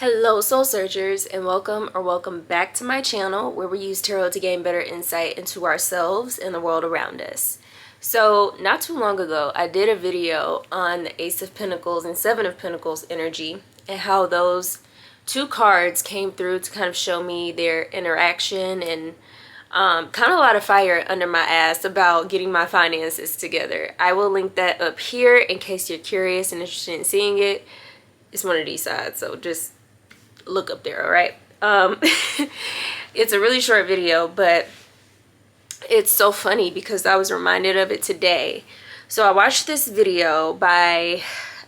Hello soul searchers, and welcome back to my channel where we use tarot to gain better insight into ourselves and the world around us. So not too long ago I did a video on the Ace of Pentacles and Seven of Pentacles energy and how those two cards came through to kind of show me their interaction and kind of a lot of fire under my ass about getting my finances together. I will link that up here in case you're curious and interested in seeing it. It's one of these sides, so just look up there. All right. It's a really short video, but it's so funny because I was reminded of it today. So I watched this video by,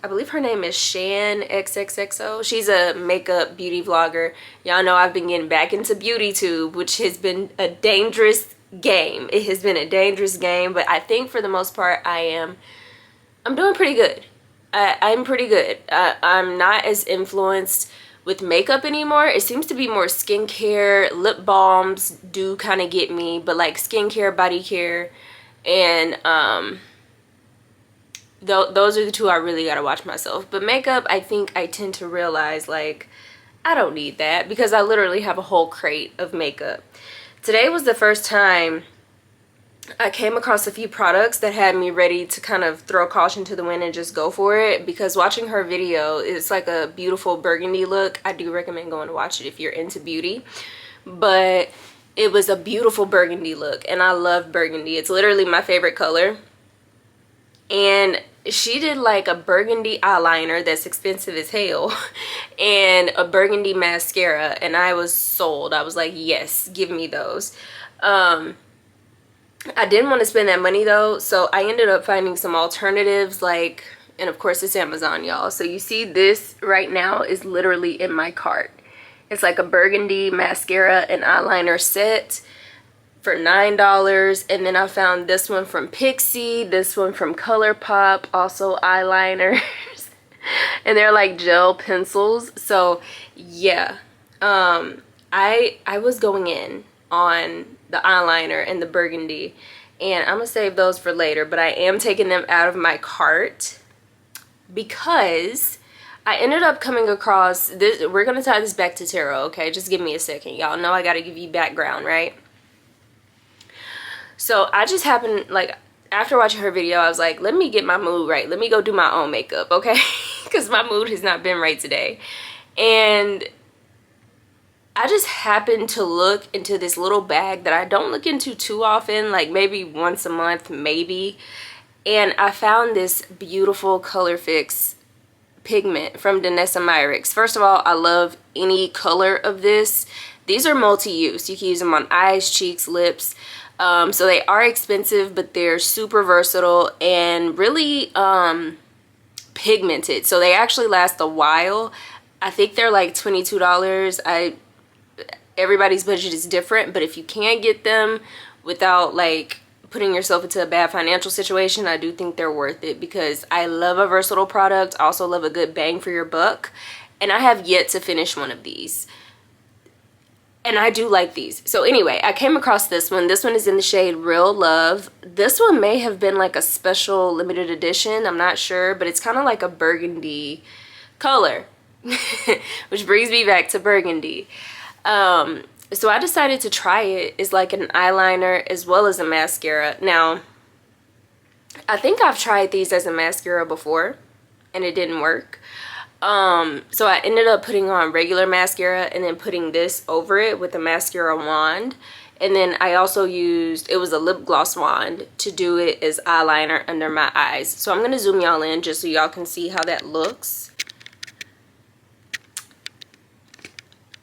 I believe her name is Shan XXXO. She's a makeup beauty vlogger. Y'all know I've been getting back into beauty tube, which has been a dangerous game. It has been a dangerous game, but I think for the most part I'm doing pretty good. I'm pretty good. I'm not as influenced with makeup anymore. It seems to be more skincare. Lip balms do kind of get me, but like skincare, body care, and those are the two I really gotta watch myself. But makeup, I think I tend to realize like I don't need that because I literally have a whole crate of makeup. Today was the first time I came across a few products that had me ready to kind of throw caution to the wind and just go for it, because watching her video, it's like a beautiful burgundy look. I do recommend going to watch it if you're into beauty, but it was a beautiful burgundy look and I love burgundy. It's literally my favorite color. And she did like a burgundy eyeliner that's expensive as hell and a burgundy mascara, and I was sold. I was like, yes, give me those. I didn't want to spend that money though, so I ended up finding some alternatives, like, and of course it's Amazon, y'all. So you see this right now is literally in my cart. It's like a burgundy mascara and eyeliner set for $9, and then I found this one from Pixie, this one from ColourPop, also eyeliners, and they're like gel pencils. So yeah, I was going in on the eyeliner and the burgundy, and I'm gonna save those for later, but I am taking them out of my cart because I ended up coming across this. We're gonna tie this back to tarot, okay? Just give me a second. Y'all know I gotta give you background, right? So I just happened, like, after watching her video, I was like, let me get my mood right. Let me go do my own makeup, okay? Because my mood has not been right today. And I just happened to look into this little bag that I don't look into too often, like maybe once a month, maybe. And I found this beautiful Color Fix pigment from Danessa Myricks. First of all, I love any color of this. These are multi-use. You can use them on eyes, cheeks, lips. So they are expensive, but they're super versatile and really pigmented. So they actually last a while. I think they're like $22. Everybody's budget is different, but if you can get them without like putting yourself into a bad financial situation, I do think they're worth it, because I love a versatile product. I also love a good bang for your buck, and I have yet to finish one of these, and I do like these. So anyway, I came across this one. This one is in the shade Real Love. This one may have been like a special limited edition, I'm not sure, but it's kind of like a burgundy color which brings me back to burgundy. So I decided to try it as like an eyeliner as well as a mascara. Now, I think I've tried these as a mascara before and it didn't work. So I ended up putting on regular mascara and then putting this over it with a mascara wand. And then I also used, it was a lip gloss wand to do it as eyeliner under my eyes. So I'm going to zoom y'all in just so y'all can see how that looks.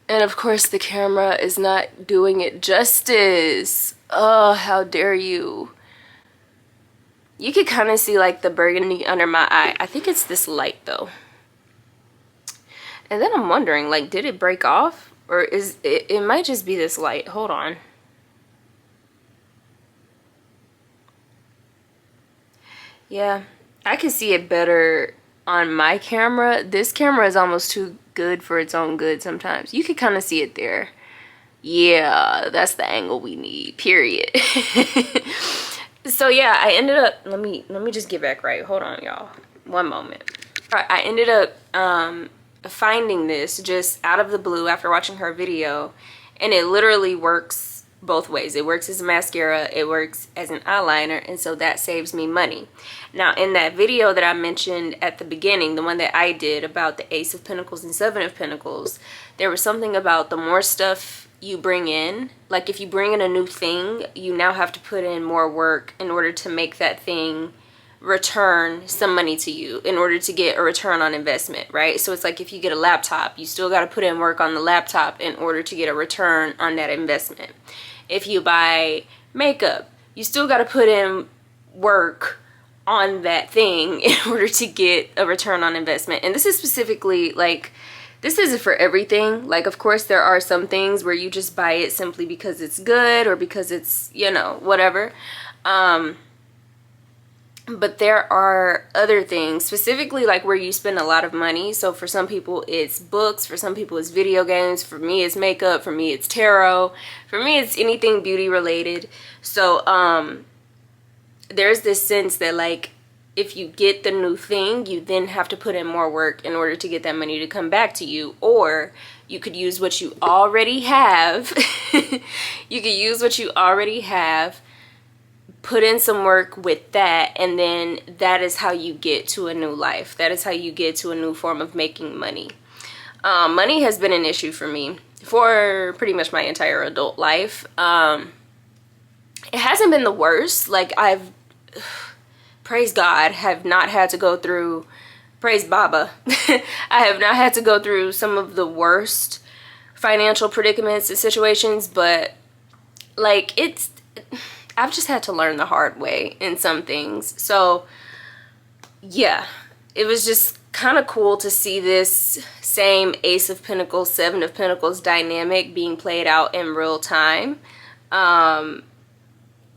And of course the camera is not doing it justice. Oh, how dare you. You can kind of see like the burgundy under my eye. I think it's this light though. And then I'm wondering, like, did it break off? Or is it might just be this light. Hold on. Yeah, I can see it better on my camera. This camera is almost too good for its own good sometimes. You can kind of see it there. Yeah, that's the angle we need, period. So yeah, I ended up, let me just get back right. Hold on, y'all. One moment. All right, I ended up finding this just out of the blue after watching her video, and it literally works both ways. It works as a mascara, it works as an eyeliner, and so that saves me money. Now, in that video that I mentioned at the beginning, the one that I did about the Ace of Pentacles and Seven of Pentacles, there was something about the more stuff you bring in, like if you bring in a new thing, you now have to put in more work in order to make that thing return some money to you, in order to get a return on investment, right? So it's like if you get a laptop, you still got to put in work on the laptop in order to get a return on that investment. If you buy makeup, you still got to put in work on that thing in order to get a return on investment. And this is specifically, like, this isn't for everything. Like, of course, there are some things where you just buy it simply because it's good or because it's, you know, whatever. But there are other things, specifically like where you spend a lot of money. So for some people it's books, for some people it's video games, for me it's makeup, for me it's tarot, for me it's anything beauty related. So there's this sense that, like, if you get the new thing, you then have to put in more work in order to get that money to come back to you. Or you could use what you already have. You could use what you already have, put in some work with that, and then that is how you get to a new life. That is how you get to a new form of making money. Money has been an issue for me for pretty much my entire adult life. It hasn't been the worst. Like, I've, praise God, have not had to go through, praise Baba, I have not had to go through some of the worst financial predicaments and situations, but like, I've just had to learn the hard way in some things. So yeah, it was just kind of cool to see this same Ace of Pentacles, Seven of Pentacles dynamic being played out in real time. And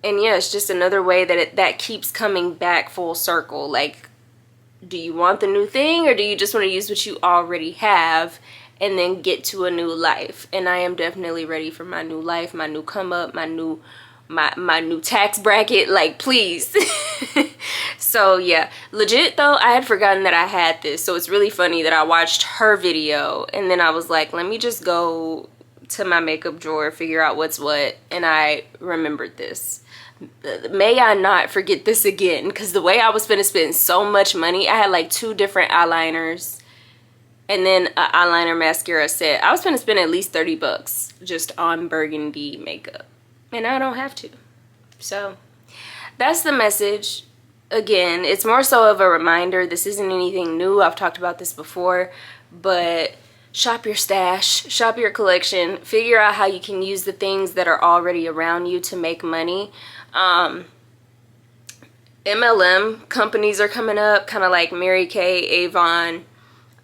yeah, it's just another way that that keeps coming back full circle. Like, do you want the new thing, or do you just want to use what you already have and then get to a new life? And I am definitely ready for my new life, my new come up, my new tax bracket, like, please. So yeah, legit though, I had forgotten that I had this. So it's really funny that I watched her video and then I was like, let me just go to my makeup drawer, figure out what's what, and I remembered this. May I not forget this again, because the way I was gonna spend so much money, I had like 2 different eyeliners and then an eyeliner mascara set. I was gonna spend at least 30 bucks just on Burgundy makeup. And I don't have to. So that's the message. Again, it's more so of a reminder. This isn't anything new. I've talked about this before. But shop your stash, shop your collection, figure out how you can use the things that are already around you to make money. MLM companies are coming up, kind of like Mary Kay, Avon.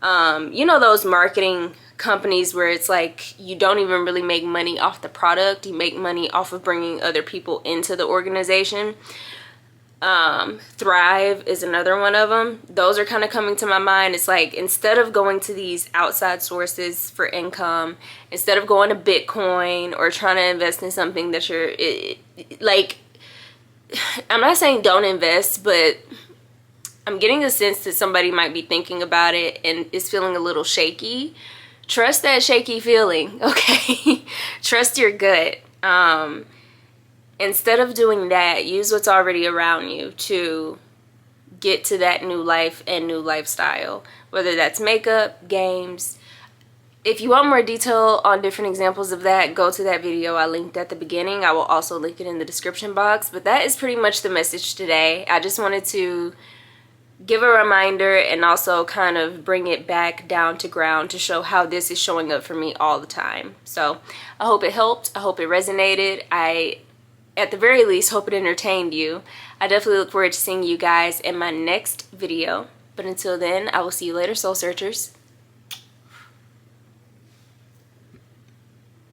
You know, those marketing companies where it's like you don't even really make money off the product, you make money off of bringing other people into the organization. Thrive is another one of them. Those are kind of coming to my mind. It's like, instead of going to these outside sources for income, instead of going to Bitcoin or trying to invest in something that you're like, I'm not saying don't invest, but I'm getting a sense that somebody might be thinking about it and is feeling a little shaky. Trust that shaky feeling, okay? Trust your gut. Instead of doing that, use what's already around you to get to that new life and new lifestyle. Whether that's makeup, games. If you want more detail on different examples of that, go to that video I linked at the beginning. I will also link it in the description box. But that is pretty much the message today. I just wanted to give a reminder and also kind of bring it back down to ground to show how this is showing up for me all the time. So I hope it helped. I hope it resonated. I, at the very least, hope it entertained you. I definitely look forward to seeing you guys in my next video. But until then, I will see you later, soul searchers.